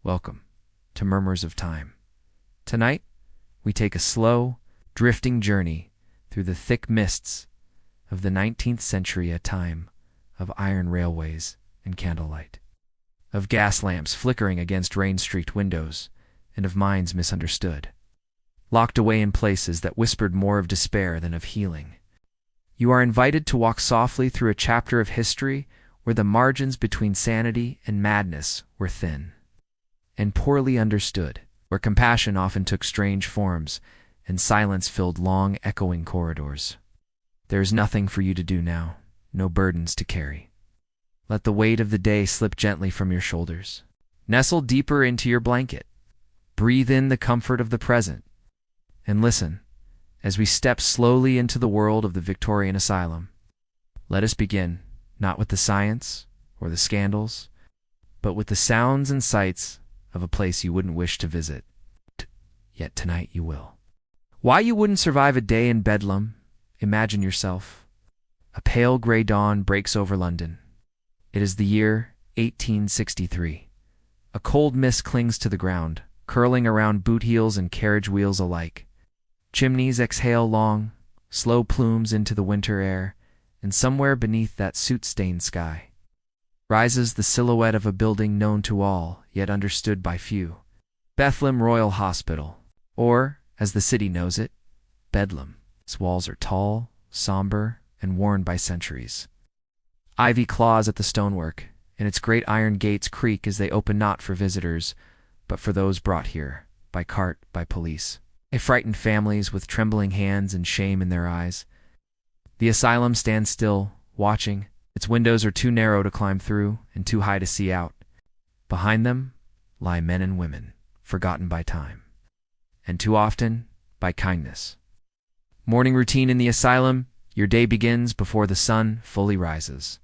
Welcome to Murmurs of Time. Tonight, we take a slow, drifting journey through the thick mists of the 19th century, a time of iron railways and candlelight, of gas lamps flickering against rain-streaked windows, and of minds misunderstood, locked away in places that whispered more of despair than of healing. You are invited to walk softly through a chapter of history where the margins between sanity and madness were thin and poorly understood, where compassion often took strange forms and silence filled long, echoing corridors. There is nothing for you to do now, no burdens to carry. Let the weight of the day slip gently from your shoulders. Nestle deeper into your blanket. Breathe in the comfort of the present, and listen as we step slowly into the world of the Victorian Asylum. Let us begin, not with the science or the scandals, but with the sounds and sights of a place you wouldn't wish to visit. Yet tonight you will. Why you wouldn't survive a day in Bedlam? Imagine yourself. A pale gray dawn breaks over London. It is the year 1863. A cold mist clings to the ground, curling around boot heels and carriage wheels alike. Chimneys exhale long, slow plumes into the winter air, and somewhere beneath that soot-stained sky rises the silhouette of a building known to all, yet understood by few. Bedlam Royal Hospital, or, as the city knows it, Bedlam. Its walls are tall, somber, and worn by centuries. Ivy claws at the stonework, and its great iron gates creak as they open not for visitors, but for those brought here, by cart, by police. They frighten families with trembling hands and shame in their eyes. The asylum stands still, watching. Its windows are too narrow to climb through and too high to see out. Behind them lie men and women, forgotten by time, and too often by kindness. Morning routine in the asylum. Your day begins before the sun fully rises.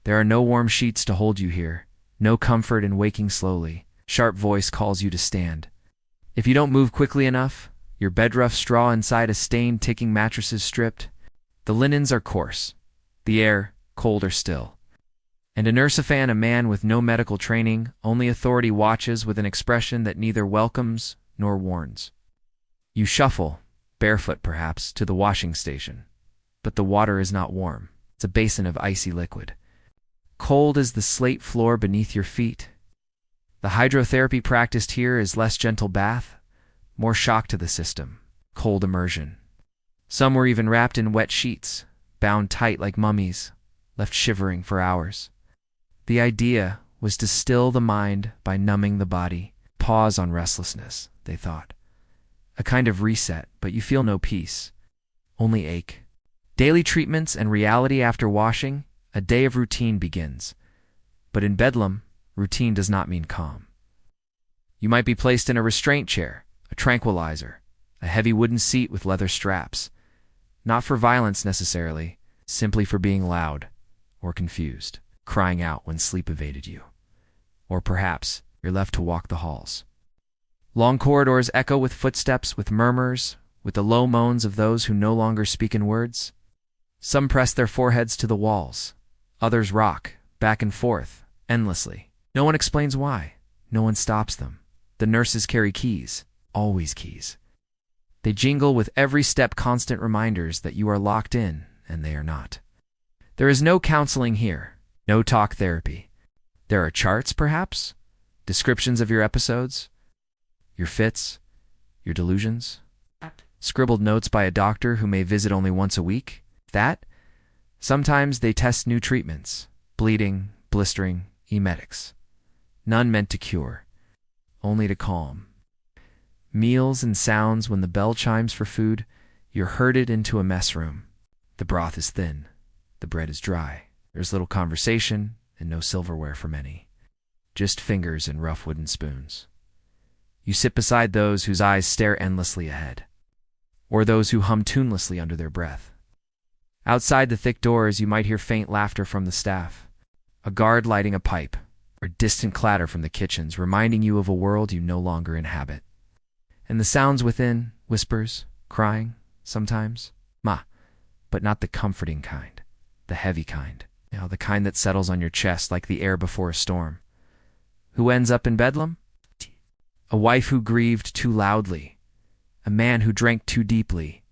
There are no warm sheets to hold you here, no comfort in waking slowly. Sharp voice calls you to stand. If you don't move quickly enough, your bed rough straw inside a stained, ticking mattresses stripped. The linens are coarse, the air cold or still. And a nurse-a-fan, a man with no medical training, only authority, watches with an expression that neither welcomes nor warns. You shuffle, barefoot perhaps, to the washing station. But the water is not warm. It's a basin of icy liquid. Cold as the slate floor beneath your feet. The hydrotherapy practiced here is less gentle bath, more shock to the system, cold immersion. Some were even wrapped in wet sheets, bound tight like mummies, left shivering for hours. The idea was to still the mind by numbing the body, pause on restlessness, they thought. A kind of reset, but you feel no peace, only ache. Daily treatments and reality after washing, a day of routine begins. But in Bedlam, routine does not mean calm. You might be placed in a restraint chair, a tranquilizer, a heavy wooden seat with leather straps. Not for violence necessarily, simply for being loud or confused, crying out when sleep evaded you. Or perhaps you're left to walk the halls. Long corridors echo with footsteps, with murmurs, with the low moans of those who no longer speak in words. Some press their foreheads to the walls. Others rock, back and forth, endlessly. No one explains why. No one stops them. The nurses carry keys, always keys. They jingle with every step, constant reminders that you are locked in, and they are not. There is no counseling here, no talk therapy. There are charts, perhaps? Descriptions of your episodes? Your fits? Your delusions? Scribbled notes by a doctor who may visit only once a week? That? Sometimes they test new treatments, bleeding, blistering, emetics. None meant to cure, only to calm. Meals and sounds. When the bell chimes for food, you're herded into a mess room. The broth is thin, the bread is dry. There's little conversation and no silverware for many, just fingers and rough wooden spoons. You sit beside those whose eyes stare endlessly ahead, or those who hum tunelessly under their breath. Outside the thick doors, you might hear faint laughter from the staff, a guard lighting a pipe, or distant clatter from the kitchens, reminding you of a world you no longer inhabit. And the sounds within, whispers, crying, sometimes, but not the comforting kind, the heavy kind, the kind that settles on your chest like the air before a storm. Who ends up in Bedlam? a wife who grieved too loudly, a man who drank too deeply,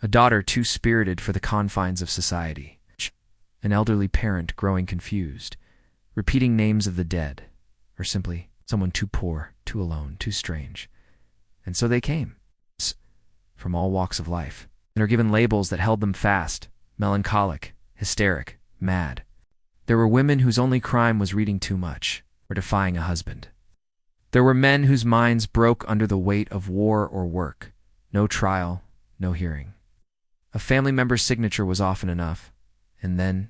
a daughter too spirited for the confines of society, an elderly parent growing confused, repeating names of the dead, or simply someone too poor, too alone, too strange. And so they came, from all walks of life, and are given labels that held them fast, melancholic, hysteric, mad. There were women whose only crime was reading too much, or defying a husband. There were men whose minds broke under the weight of war or work. No trial, no hearing. A family member's signature was often enough, and then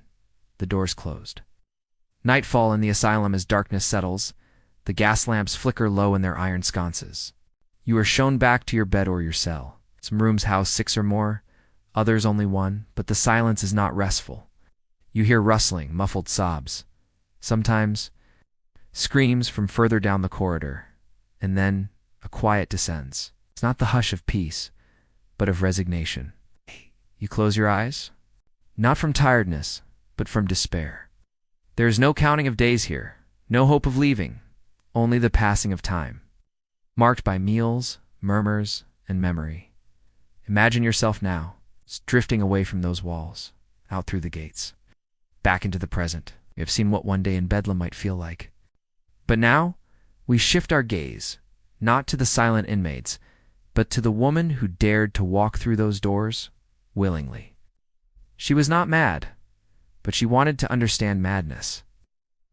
the doors closed. Nightfall in the asylum as darkness settles, the gas lamps flicker low in their iron sconces. You are shown back to your bed or your cell. Some rooms house 6 or more, others only 1, but the silence is not restful. You hear rustling, muffled sobs. Sometimes screams from further down the corridor, and then a quiet descends. It's not the hush of peace, but of resignation. You close your eyes, not from tiredness, but from despair. There is no counting of days here, no hope of leaving, only the passing of time, marked by meals, murmurs, and memory. Imagine yourself now, drifting away from those walls, out through the gates, back into the present. You have seen what one day in Bedlam might feel like. But now, we shift our gaze, not to the silent inmates, but to the woman who dared to walk through those doors willingly. She was not mad, but she wanted to understand madness.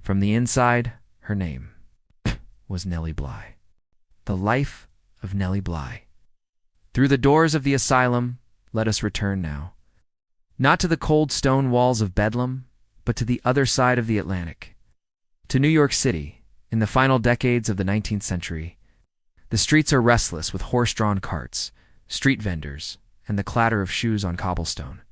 From the inside, her name was Nellie Bly. The life of Nellie Bly. Through the doors of the asylum, let us return now. Not to the cold stone walls of Bedlam, but to the other side of the Atlantic. To New York City, in the final decades of the 19th century. The streets are restless with horse-drawn carts, street vendors, and the clatter of shoes on cobblestone.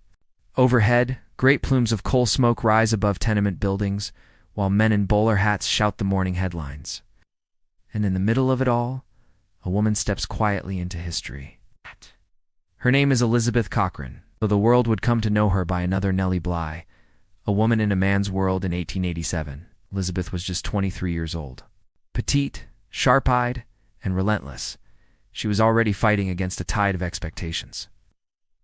Overhead, great plumes of coal smoke rise above tenement buildings, while men in bowler hats shout the morning headlines. And in the middle of it all, a woman steps quietly into history. Her name is Elizabeth Cochran, though the world would come to know her by another Nellie Bly, a woman in a man's world in 1887. Elizabeth was just 23 years old. Petite, sharp-eyed, and relentless, she was already fighting against a tide of expectations.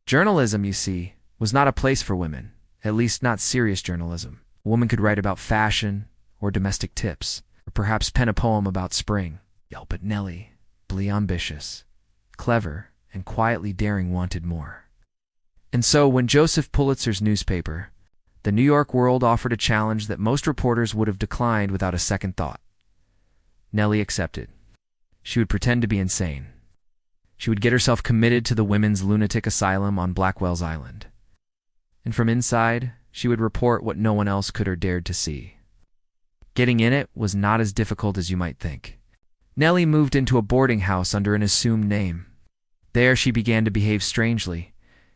Journalism, you see, was not a place for women, at least not serious journalism. A woman could write about fashion or domestic tips, or perhaps pen a poem about spring. But Nellie, Bly ambitious, clever, and quietly daring, wanted more. And so when Joseph Pulitzer's newspaper, the New York World, offered a challenge that most reporters would have declined without a second thought, Nellie accepted. She would pretend to be insane. She would get herself committed to the women's lunatic asylum on Blackwell's Island. And from inside, she would report what no one else could or dared to see. Getting in it was not as difficult as you might think. Nellie moved into a boarding house under an assumed name. There she began to behave strangely.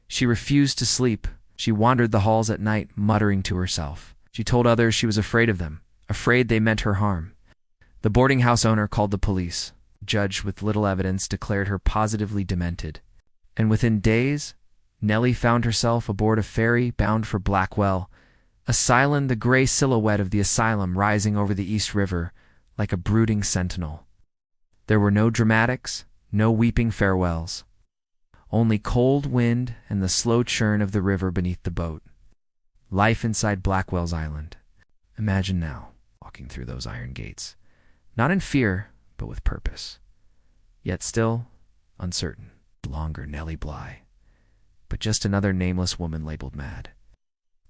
She refused to sleep. She wandered the halls at night, muttering to herself. She told others she was afraid of them, afraid they meant her harm. The boarding house owner called the police. The judge, with little evidence, declared her positively demented. And within days, Nellie found herself aboard a ferry bound for Blackwell, Asylum, the gray silhouette of the asylum rising over the East River like a brooding sentinel. There were no dramatics, no weeping farewells. Only cold wind and the slow churn of the river beneath the boat. Life inside Blackwell's Island. Imagine now, walking through those iron gates. Not in fear, but with purpose. Yet still uncertain. Longer Nellie Bly. But just another nameless woman labeled mad.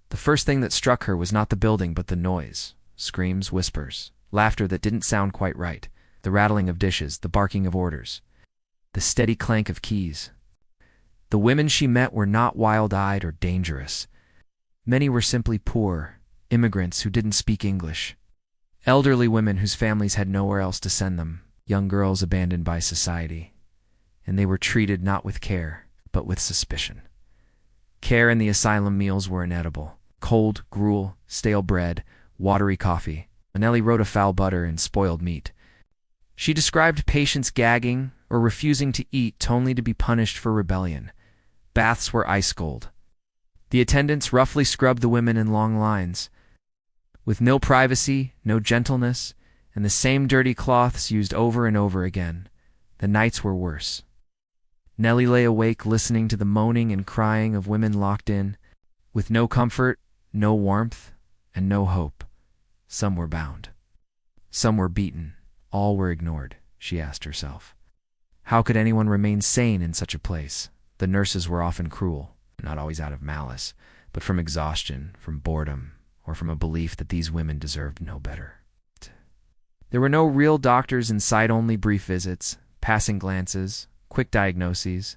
The first thing that struck her was not the building, but the noise. Screams, whispers, laughter that didn't sound quite right. The rattling of dishes, the barking of orders. The steady clank of keys. The women she met were not wild-eyed or dangerous. Many were simply poor, immigrants who didn't speak English. Elderly women whose families had nowhere else to send them. Young girls abandoned by society. And they were treated not with care, but with suspicion. Care in the asylum meals were inedible. Cold gruel, stale bread, watery coffee. Nellie wrote of foul butter and spoiled meat. She described patients gagging or refusing to eat only to be punished for rebellion. Baths were ice cold. The attendants roughly scrubbed the women in long lines. With no privacy, no gentleness, and the same dirty cloths used over and over again. The nights were worse. Nellie lay awake listening to the moaning and crying of women locked in, with no comfort, no warmth, and no hope. Some were bound. Some were beaten. All were ignored, she asked herself. How could anyone remain sane in such a place? The nurses were often cruel, not always out of malice, but from exhaustion, from boredom, or from a belief that these women deserved no better. There were no real doctors in sight, only brief visits, passing glances, quick diagnoses.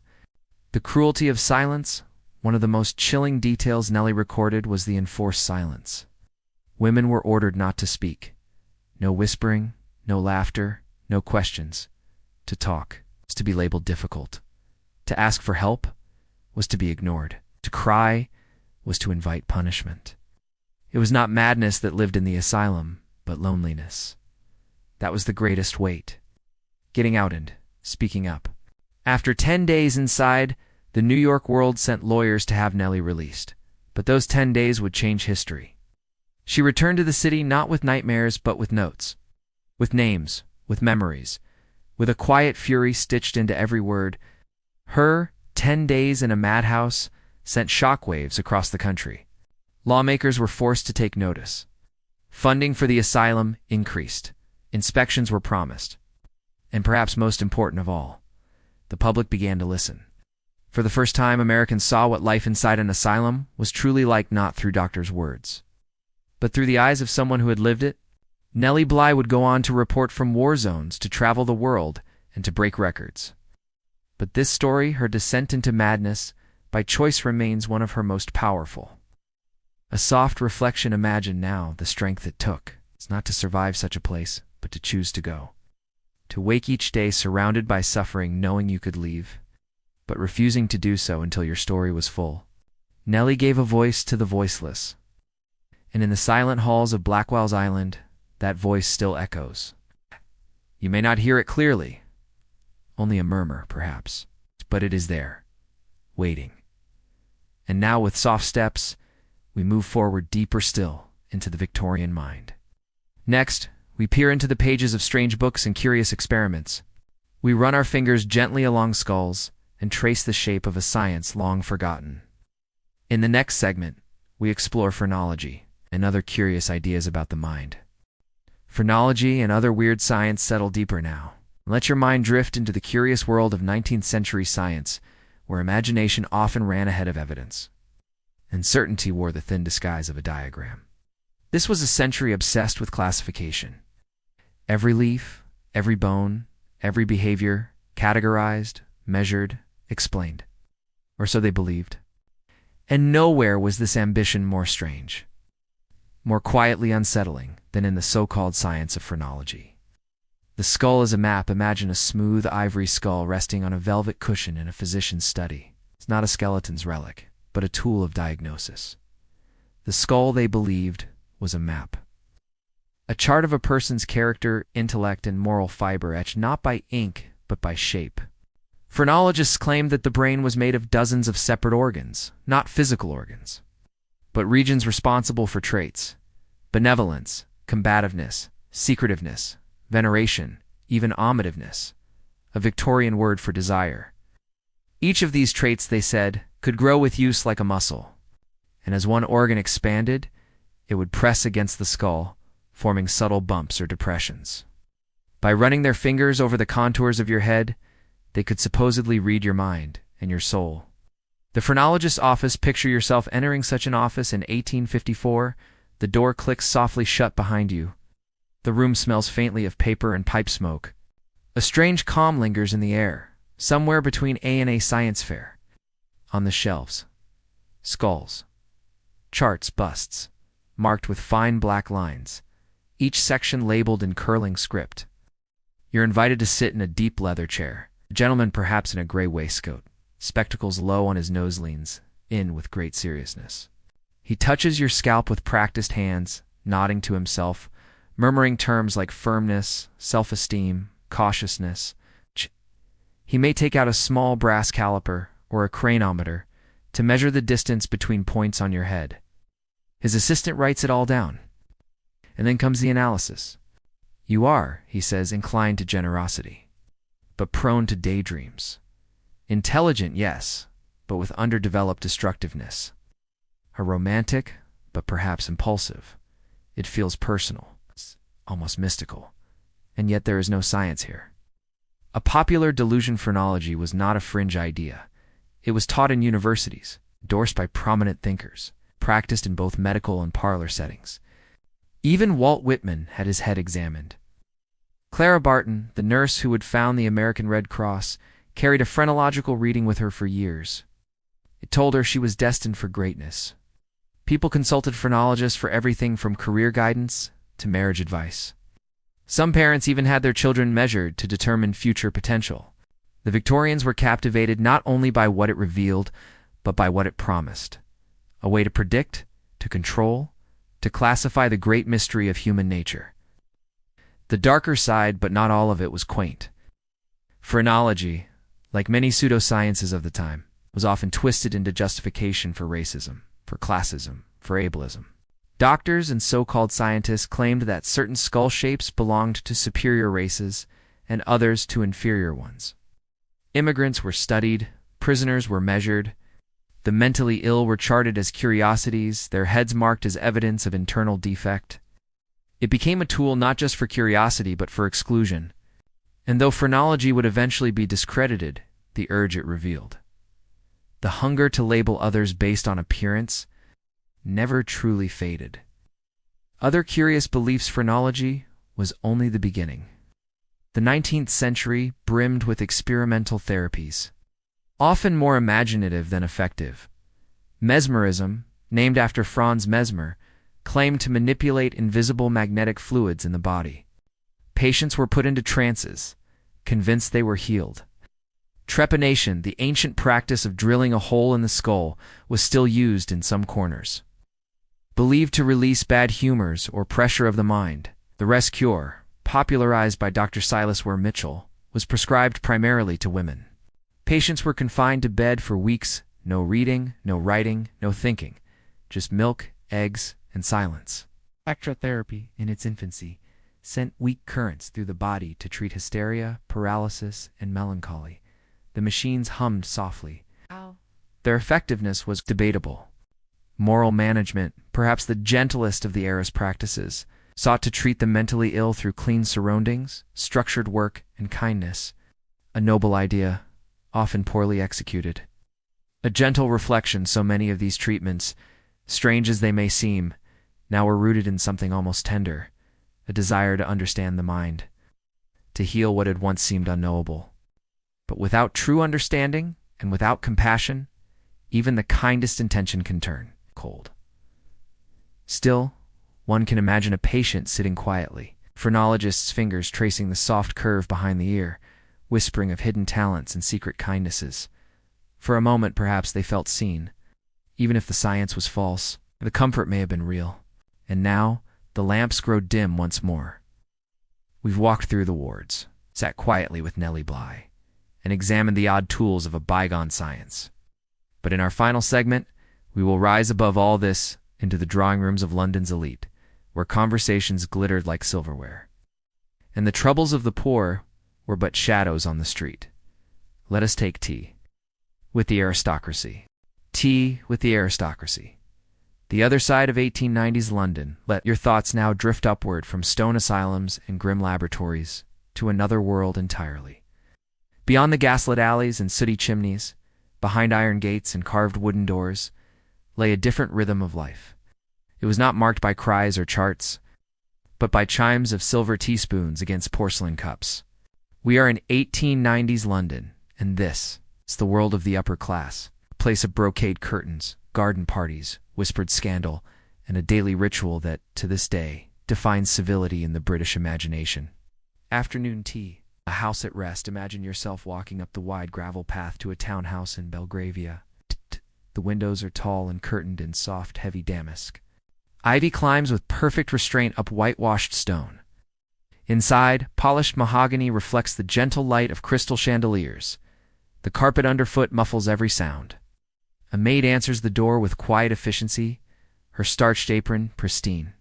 The cruelty of silence, one of the most chilling details Nellie recorded, was the enforced silence. Women were ordered not to speak. No whispering, no laughter, no questions. To talk was to be labeled difficult. To ask for help was to be ignored. To cry was to invite punishment. It was not madness that lived in the asylum, but loneliness. That was the greatest weight. Getting out and speaking up. After 10 days inside, the New York World sent lawyers to have Nellie released. But those 10 days would change history. She returned to the city not with nightmares, but with notes. With names, with memories, with a quiet fury stitched into every word. Her 10 days in a madhouse sent shockwaves across the country. Lawmakers were forced to take notice. Funding for the asylum increased. Inspections were promised. And perhaps most important of all, the public began to listen. For the first time, Americans saw what life inside an asylum was truly like, not through doctors' words, but through the eyes of someone who had lived it. Nellie Bly would go on to report from war zones, to travel the world, and to break records. But this story, her descent into madness, by choice, remains one of her most powerful. A soft reflection. Imagine now the strength it took. It's not to survive such a place, but to choose to go. To wake each day surrounded by suffering, knowing you could leave, but refusing to do so until your story was full. Nellie gave a voice to the voiceless. And in the silent halls of Blackwell's Island, that voice still echoes. You may not hear it clearly, only a murmur, perhaps, but it is there, waiting. And now, with soft steps, we move forward deeper still into the Victorian mind. Next, we peer into the pages of strange books and curious experiments. We run our fingers gently along skulls and trace the shape of a science long forgotten. In the next segment, we explore phrenology and other curious ideas about the mind. Phrenology and other weird science settle deeper now. Let your mind drift into the curious world of 19th century science, where imagination often ran ahead of evidence, and certainty wore the thin disguise of a diagram. This was a century obsessed with classification. Every leaf, every bone, every behavior, categorized, measured, explained. Or so they believed. And nowhere was this ambition more strange, more quietly unsettling, than in the so-called science of phrenology. The skull is a map. Imagine a smooth ivory skull resting on a velvet cushion in a physician's study. It's not a skeleton's relic, but a tool of diagnosis. The skull, they believed, was a map. A chart of a person's character, intellect, and moral fiber, etched not by ink, but by shape. Phrenologists claimed that the brain was made of dozens of separate organs, not physical organs, but regions responsible for traits: benevolence, combativeness, secretiveness, veneration, even omitiveness, a Victorian word for desire. Each of these traits, they said, could grow with use like a muscle, and as one organ expanded, it would press against the skull, forming subtle bumps or depressions. By running their fingers over the contours of your head, they could supposedly read your mind and your soul. The phrenologist's office. Picture yourself entering such an office in 1854. The door clicks softly shut behind you. The room smells faintly of paper and pipe smoke. A strange calm lingers in the air, somewhere between A science fair. On the shelves, skulls, charts, busts, marked with fine black lines, each section labeled in curling script. You're invited to sit in a deep leather chair. A gentleman, perhaps in a gray waistcoat, spectacles low on his nose, leans in with great seriousness. He touches your scalp with practiced hands, nodding to himself, murmuring terms like firmness, self-esteem, cautiousness. He may take out a small brass caliper or a craneometer to measure the distance between points on your head. His assistant writes it all down. And then comes the analysis. You are, he says, inclined to generosity, but prone to daydreams. Intelligent, yes, but with underdeveloped destructiveness. A romantic, but perhaps impulsive. It feels personal, almost mystical, and yet there is no science here. A popular delusion phrenology was not a fringe idea. It was taught in universities, endorsed by prominent thinkers, practiced in both medical and parlor settings. Even Walt Whitman had his head examined. Clara Barton, the nurse who had found the American Red Cross, carried a phrenological reading with her for years. It told her she was destined for greatness. People consulted phrenologists for everything from career guidance to marriage advice. Some parents even had their children measured to determine future potential. The Victorians were captivated not only by what it revealed, but by what it promised. A way to predict, to control, to classify the great mystery of human nature. The darker side, but not all of it, was quaint. Phrenology, like many pseudosciences of the time, was often twisted into justification for racism, for classism, for ableism. Doctors and so-called scientists claimed that certain skull shapes belonged to superior races and others to inferior ones. Immigrants were studied, prisoners were measured, the mentally ill were charted as curiosities, their heads marked as evidence of internal defect. It became a tool not just for curiosity but for exclusion. And though phrenology would eventually be discredited, the urge it revealed, the hunger to label others based on appearance, never truly faded. Other curious beliefs phrenology was only the beginning. The 19th century brimmed with experimental therapies, often more imaginative than effective. Mesmerism, named after Franz Mesmer, claimed to manipulate invisible magnetic fluids in the body. Patients were put into trances, convinced they were healed. Trepanation, the ancient practice of drilling a hole in the skull, was still used in some corners. Believed to release bad humors or pressure of the mind, the rest cure, popularized by Dr. Silas Ware Mitchell, was prescribed primarily to women. Patients were confined to bed for weeks, no reading, no writing, no thinking, just milk, eggs, and silence. Electrotherapy, in its infancy, sent weak currents through the body to treat hysteria, paralysis, and melancholy. The machines hummed softly. Ow. Their effectiveness was debatable. Moral management, perhaps the gentlest of the era's practices, sought to treat the mentally ill through clean surroundings, structured work, and kindness. A noble idea, often poorly executed. A gentle reflection, so many of these treatments, strange as they may seem, now were rooted in something almost tender, a desire to understand the mind, to heal what had once seemed unknowable. But without true understanding and without compassion, even the kindest intention can turn cold. Still, one can imagine a patient sitting quietly, phrenologist's fingers tracing the soft curve behind the ear, whispering of hidden talents and secret kindnesses. For a moment, perhaps, they felt seen. Even if the science was false, the comfort may have been real. And now, the lamps grow dim once more. We've walked through the wards, sat quietly with Nellie Bly, and examined the odd tools of a bygone science. But in our final segment, we will rise above all this into the drawing rooms of London's elite, where conversations glittered like silverware, and the troubles of the poor were but shadows on the street. Let us take tea with the aristocracy. Tea with the aristocracy. The other side of 1890s London. Let your thoughts now drift upward from stone asylums and grim laboratories to another world entirely. Beyond the gaslit alleys and sooty chimneys, behind iron gates and carved wooden doors, lay a different rhythm of life. It was not marked by cries or charts, but by chimes of silver teaspoons against porcelain cups. We are in 1890s London, and this is the world of the upper class, a place of brocade curtains, garden parties, whispered scandal, and a daily ritual that, to this day, defines civility in the British imagination. Afternoon tea. A house at rest. Imagine yourself walking up the wide gravel path to a townhouse in Belgravia. The windows are tall and curtained in soft, heavy damask. Ivy climbs with perfect restraint up whitewashed stone. Inside, polished mahogany reflects the gentle light of crystal chandeliers. The carpet underfoot muffles every sound. A maid answers the door with quiet efficiency, her starched apron pristine.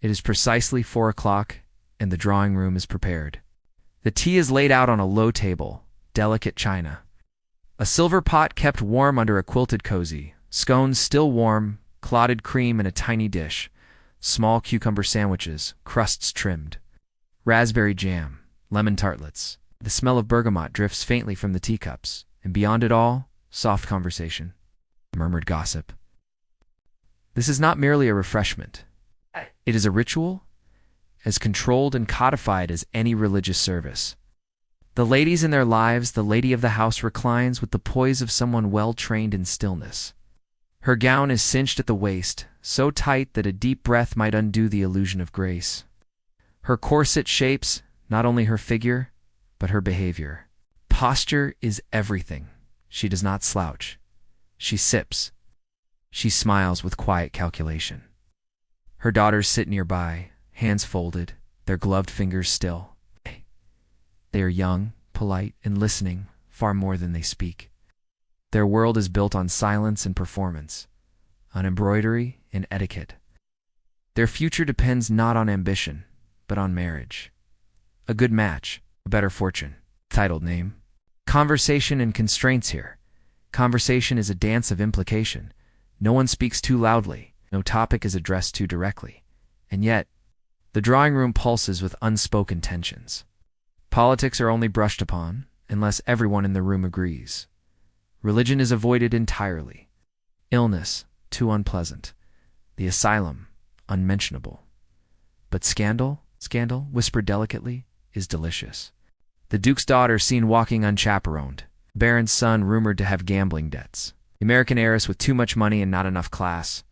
It is precisely 4 o'clock, and the drawing room is prepared. The tea is laid out on a low table, delicate china. A silver pot kept warm under a quilted cozy, scones still warm, clotted cream in a tiny dish, small cucumber sandwiches, crusts trimmed, raspberry jam, lemon tartlets. The smell of bergamot drifts faintly from the teacups, and beyond it all, soft conversation, murmured gossip. This is not merely a refreshment. It is a ritual, as controlled and codified as any religious service. The ladies in their lives, the lady of the house reclines with the poise of someone well-trained in stillness. Her gown is cinched at the waist, so tight that a deep breath might undo the illusion of grace. Her corset shapes not only her figure, but her behavior. Posture is everything. She does not slouch. She sips. She smiles with quiet calculation. Her daughters sit nearby, hands folded, their gloved fingers still. They are young, polite, and listening far more than they speak. Their world is built on silence and performance, on embroidery and etiquette. Their future depends not on ambition, but on marriage. A good match, a better fortune. Titled name. Conversation and constraints here. Conversation is a dance of implication. No one speaks too loudly. No topic is addressed too directly. And yet, the drawing room pulses with unspoken tensions. Politics are only brushed upon, unless everyone in the room agrees. Religion is avoided entirely. Illness, too unpleasant. The asylum, unmentionable. But scandal, whispered delicately, is delicious. The Duke's daughter seen walking unchaperoned. Baron's son rumored to have gambling debts. The American heiress with too much money and not enough class.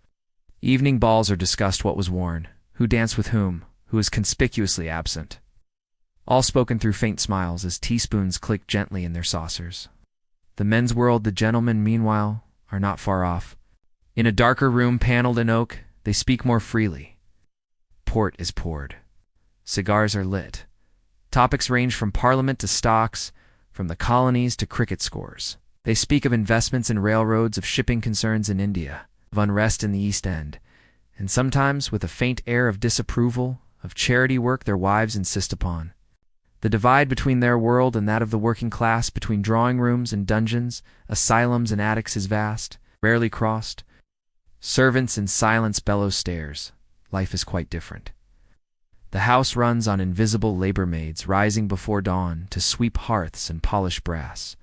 Evening balls are discussed what was worn, who danced with whom, who is conspicuously absent. All spoken through faint smiles as teaspoons click gently in their saucers. The men's world, the gentlemen, meanwhile, are not far off. In a darker room paneled in oak, they speak more freely. Port is poured. Cigars are lit. Topics range from Parliament to stocks, from the colonies to cricket scores. They speak of investments in railroads, of shipping concerns in India, of unrest in the East End, and sometimes, with a faint air of disapproval, of charity work their wives insist upon. The divide between their world and that of the working class, between drawing rooms and dungeons, asylums and attics is vast, rarely crossed. Servants in silence bellow stairs. Life is quite different. The house runs on invisible labor maids rising before dawn to sweep hearths and polish brass.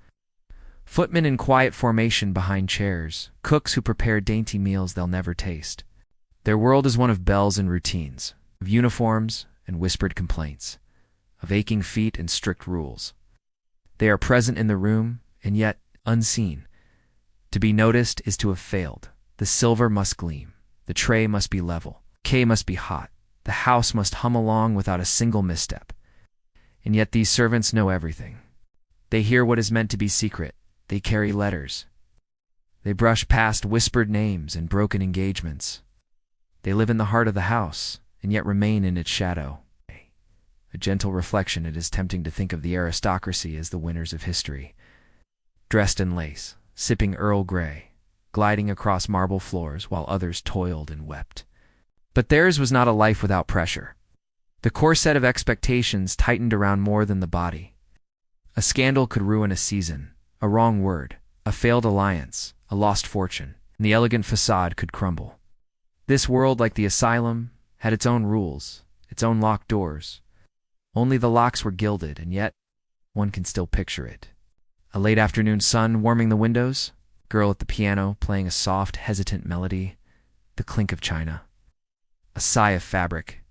Footmen in quiet formation behind chairs, cooks who prepare dainty meals they'll never taste. Their world is one of bells and routines, of uniforms and whispered complaints, of aching feet and strict rules. They are present in the room, and yet unseen. To be noticed is to have failed. The silver must gleam. The tray must be level. Cake must be hot. The house must hum along without a single misstep. And yet these servants know everything. They hear what is meant to be secret. They carry letters. They brush past whispered names and broken engagements. They live in the heart of the house, and yet remain in its shadow. A gentle reflection, it is tempting to think of the aristocracy as the winners of history. Dressed in lace, sipping Earl Grey, gliding across marble floors while others toiled and wept. But theirs was not a life without pressure. The corset of expectations tightened around more than the body. A scandal could ruin a season, a wrong word, a failed alliance, a lost fortune, and the elegant facade could crumble. This world, like the asylum, had its own rules, its own locked doors. Only the locks were gilded, and yet one can still picture it. A late afternoon sun warming the windows, girl at the piano playing a soft, hesitant melody, the clink of china. A sigh of fabric,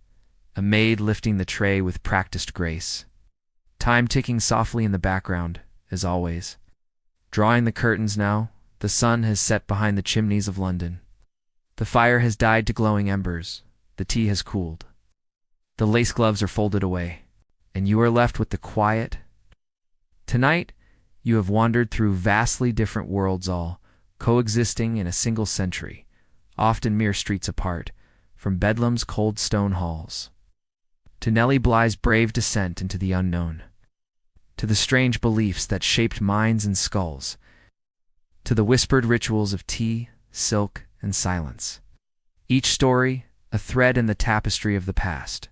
a maid lifting the tray with practiced grace. Time ticking softly in the background, as always. Drawing the curtains now, the sun has set behind the chimneys of London. The fire has died to glowing embers, the tea has cooled. The lace gloves are folded away, and you are left with the quiet. Tonight, you have wandered through vastly different worlds, all coexisting in a single century, often mere streets apart, from Bedlam's cold stone halls, to Nellie Bly's brave descent into the unknown, to the strange beliefs that shaped minds and skulls, to the whispered rituals of tea, silk, and silence. Each story, a thread in the tapestry of the past.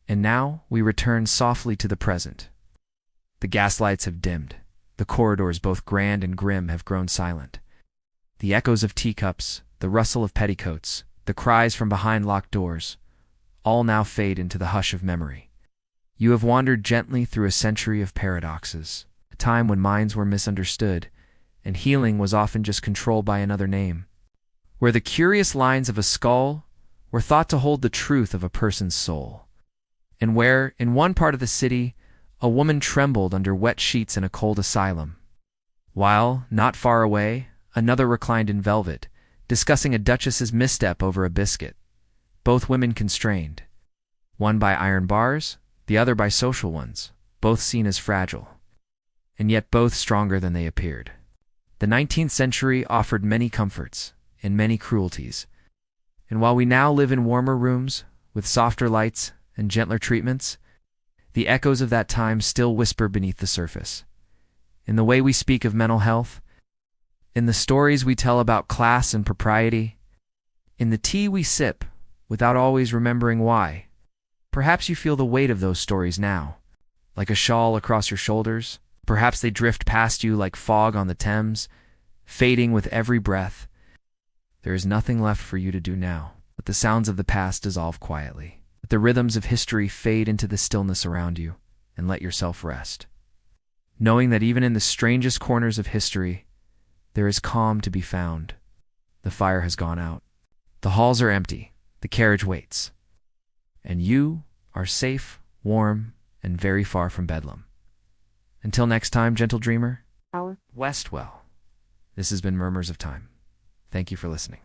And now we return softly to the present. The gaslights have dimmed. The corridors, both grand and grim, have grown silent. The echoes of teacups, the rustle of petticoats, the cries from behind locked doors, all now fade into the hush of memory. You have wandered gently through a century of paradoxes, a time when minds were misunderstood, and healing was often just controlled by another name, where the curious lines of a skull were thought to hold the truth of a person's soul, and where, in one part of the city, a woman trembled under wet sheets in a cold asylum, while, not far away, another reclined in velvet, discussing a duchess's misstep over a biscuit, both women constrained, one by iron bars, the other by social ones, both seen as fragile, and yet both stronger than they appeared. The 19th century offered many comforts and many cruelties, and while we now live in warmer rooms, with softer lights and gentler treatments, the echoes of that time still whisper beneath the surface. In the way we speak of mental health, in the stories we tell about class and propriety, in the tea we sip without always remembering why. Perhaps you feel the weight of those stories now, like a shawl across your shoulders. Perhaps they drift past you like fog on the Thames, fading with every breath. There is nothing left for you to do now. Let the sounds of the past dissolve quietly. Let the rhythms of history fade into the stillness around you, and let yourself rest, knowing that even in the strangest corners of history, there is calm to be found. The fire has gone out. The halls are empty. The carriage waits. And you are safe, warm, and very far from Bedlam. Until next time, gentle dreamer, Westwell. This has been Murmurs of Time. Thank you for listening.